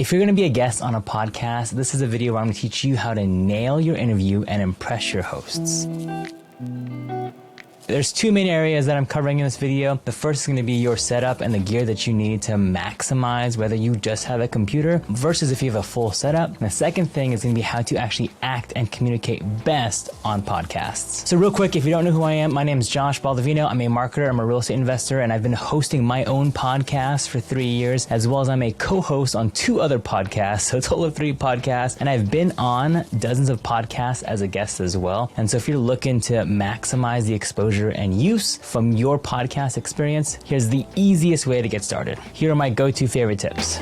If you're gonna be a guest on a podcast, this is a video where I'm gonna teach you how to nail your interview and impress your hosts. There's two main areas that I'm covering in this video. The first is going to be your setup and the gear that you need to maximize whether you just have a computer versus if you have a full setup. And the second thing is going to be how to actually act and communicate best on podcasts. So real quick, if you don't know who I am, my name is Josh Baldovino. I'm a marketer, I'm a real estate investor, and I've been hosting my own podcast for 3 years, as well as I'm a co-host on 2 other podcasts, so a total of 3 podcasts. And I've been on dozens of podcasts as a guest as well. And so if you're looking to maximize the exposure and use from your podcast experience, here's the easiest way to get started. Here are my go-to favorite tips.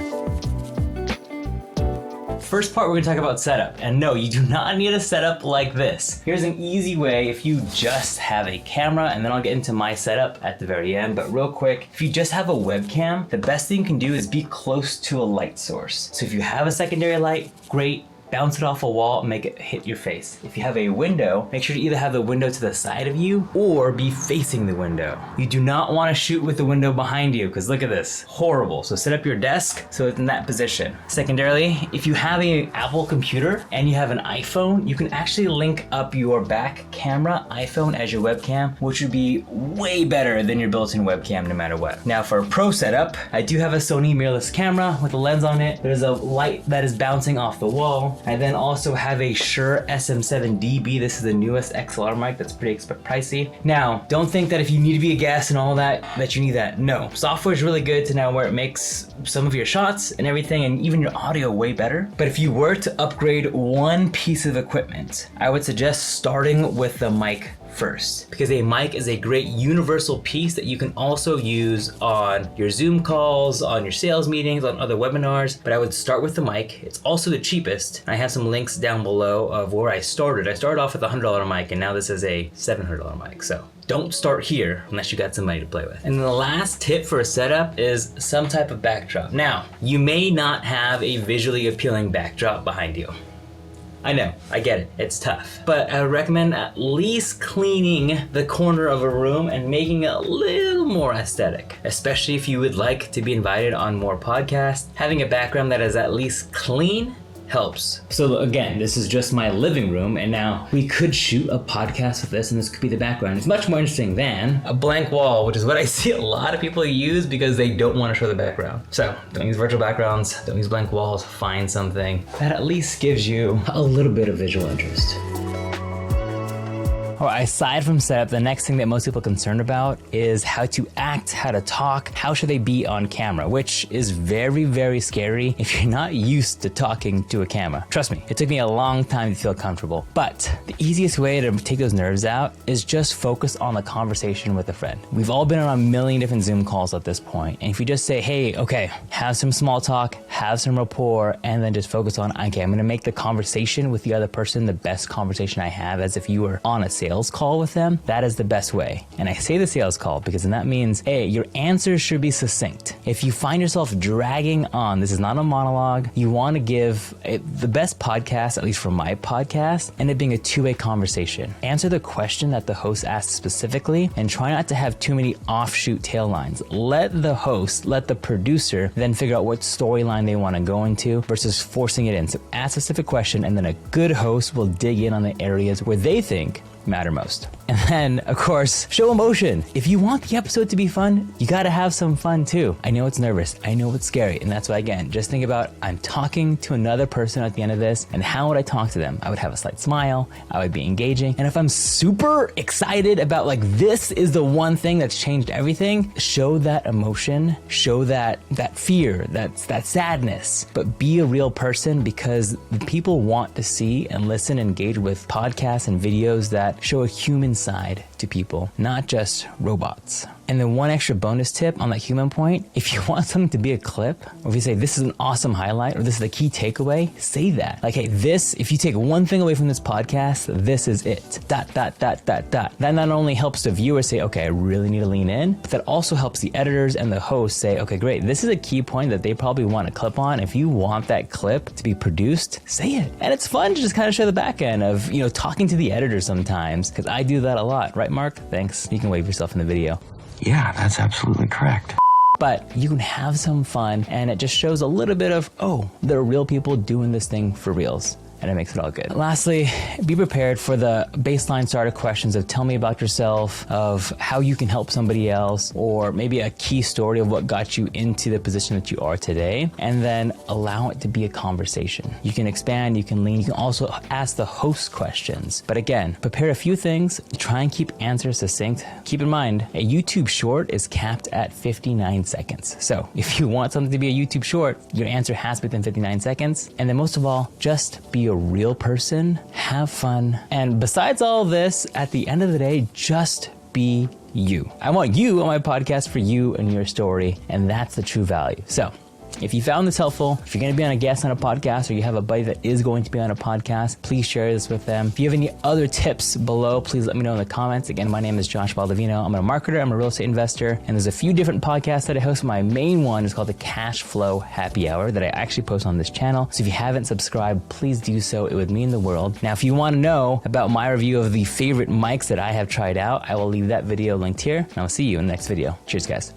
First part, we're gonna talk about setup. And no, you do not need a setup like this. Here's an easy way if you just have a camera, and then I'll get into my setup at the very end. But real quick, if you just have a webcam, the best thing you can do is be close to a light source. So if you have a secondary light, great. Bounce it off a wall and make it hit your face. If you have a window, make sure to either have the window to the side of you or be facing the window. You do not want to shoot with the window behind you because look at this, horrible. So set up your desk so it's in that position. Secondarily, if you have an Apple computer and you have an iPhone, you can actually link up your back camera iPhone as your webcam, which would be way better than your built-in webcam no matter what. Now for a pro setup, I do have a Sony mirrorless camera with a lens on it. There's a light that is bouncing off the wall. I then also have a Shure SM7DB. This is the newest XLR mic that's pretty pricey. Now, don't think that if you need to be a guest and all that you need that. No, software is really good to now where it makes some of your shots and everything and even your audio way better. But if you were to upgrade one piece of equipment, I would suggest starting with the mic first, because a mic is a great universal piece that you can also use on your Zoom calls, on your sales meetings, on other webinars. But I would start with the mic. It's also the cheapest. I have some links down below of where I started. I started off with a $100 mic and now this is a $700 mic. So don't start here unless you got somebody to play with. And the last tip for a setup is some type of backdrop. Now, you may not have a visually appealing backdrop behind you. I know, I get it, it's tough. But I would recommend at least cleaning the corner of a room and making it a little more aesthetic, especially if you would like to be invited on more podcasts. Having a background that is at least clean helps. So again, this is just my living room, and now we could shoot a podcast with this, and this could be the background. It's much more interesting than a blank wall, which is what I see a lot of people use because they don't want to show the background. So don't use virtual backgrounds, don't use blank walls, find something that at least gives you a little bit of visual interest. All right, aside from setup, the next thing that most people are concerned about is how to act, how to talk, how should they be on camera, which is very, very scary if you're not used to talking to a camera. Trust me, it took me a long time to feel comfortable. But the easiest way to take those nerves out is just focus on the conversation with a friend. We've all been on a million different Zoom calls at this point. And if you just say, hey, okay, have some small talk, have some rapport, and then just focus on, okay, I'm gonna make the conversation with the other person the best conversation I have as if you were on a sales call with them, that is the best way. And I say the sales call because then that means, hey, your answers should be succinct. If you find yourself dragging on, this is not a monologue, you want to give the best podcast, at least for my podcast, and it being a two-way conversation. Answer the question that the host asks specifically and try not to have too many offshoot tail lines. Let the host, let the producer then figure out what storyline they want to go into versus forcing it in. So ask a specific question and then a good host will dig in on the areas where they think matter most. And then, of course, show emotion. If you want the episode to be fun, you gotta have some fun too. I know it's nervous, I know it's scary, and that's why, again, just think about, I'm talking to another person at the end of this, and how would I talk to them? I would have a slight smile, I would be engaging, and if I'm super excited about like, this is the one thing that's changed everything, show that emotion, show that fear, that sadness, but be a real person because people want to see and listen and engage with podcasts and videos that show a human side to people, not just robots. And then one extra bonus tip on that human point, if you want something to be a clip, or if you say this is an awesome highlight, or this is the key takeaway, say that. Like, hey, this, if you take one thing away from this podcast, this is it, ... That not only helps the viewer say, okay, I really need to lean in, but that also helps the editors and the host say, okay, great, this is a key point that they probably want to clip on. If you want that clip to be produced, say it. And it's fun to just kind of show the back end of, talking to the editor sometimes, because I do that a lot. Right, Mark? Thanks. You can wave yourself in the video. Yeah, that's absolutely correct. but you can have some fun, and it just shows a little bit of, oh, there are real people doing this thing for reals. And it makes it all good. Lastly, be prepared for the baseline starter questions of tell me about yourself, of how you can help somebody else, or maybe a key story of what got you into the position that you are today, and then allow it to be a conversation. You can expand, you can lean, you can also ask the host questions. But again, prepare a few things, try and keep answers succinct. Keep in mind, a YouTube short is capped at 59 seconds. So if you want something to be a YouTube short, your answer has to be within 59 seconds. And then most of all, just be a real person, have fun, and besides all this, at the end of the day, just be you. I want you on my podcast for you and your story, and that's the true value. So if you found this helpful, if you're going to be on a guest on a podcast, or you have a buddy that is going to be on a podcast, please share this with them. If you have any other tips below, please let me know in the comments. Again, my name is 𝐊𝐄𝐈𝐒. I'm a marketer, I'm a real estate investor, and there's a few different podcasts that I host. My main one is called the Cash Flow Happy Hour that I actually post on this channel. So if you haven't subscribed, please do so. It would mean the world. Now, if you want to know about my review of the favorite mics that I have tried out, I will leave that video linked here, and I'll see you in the next video. Cheers, guys.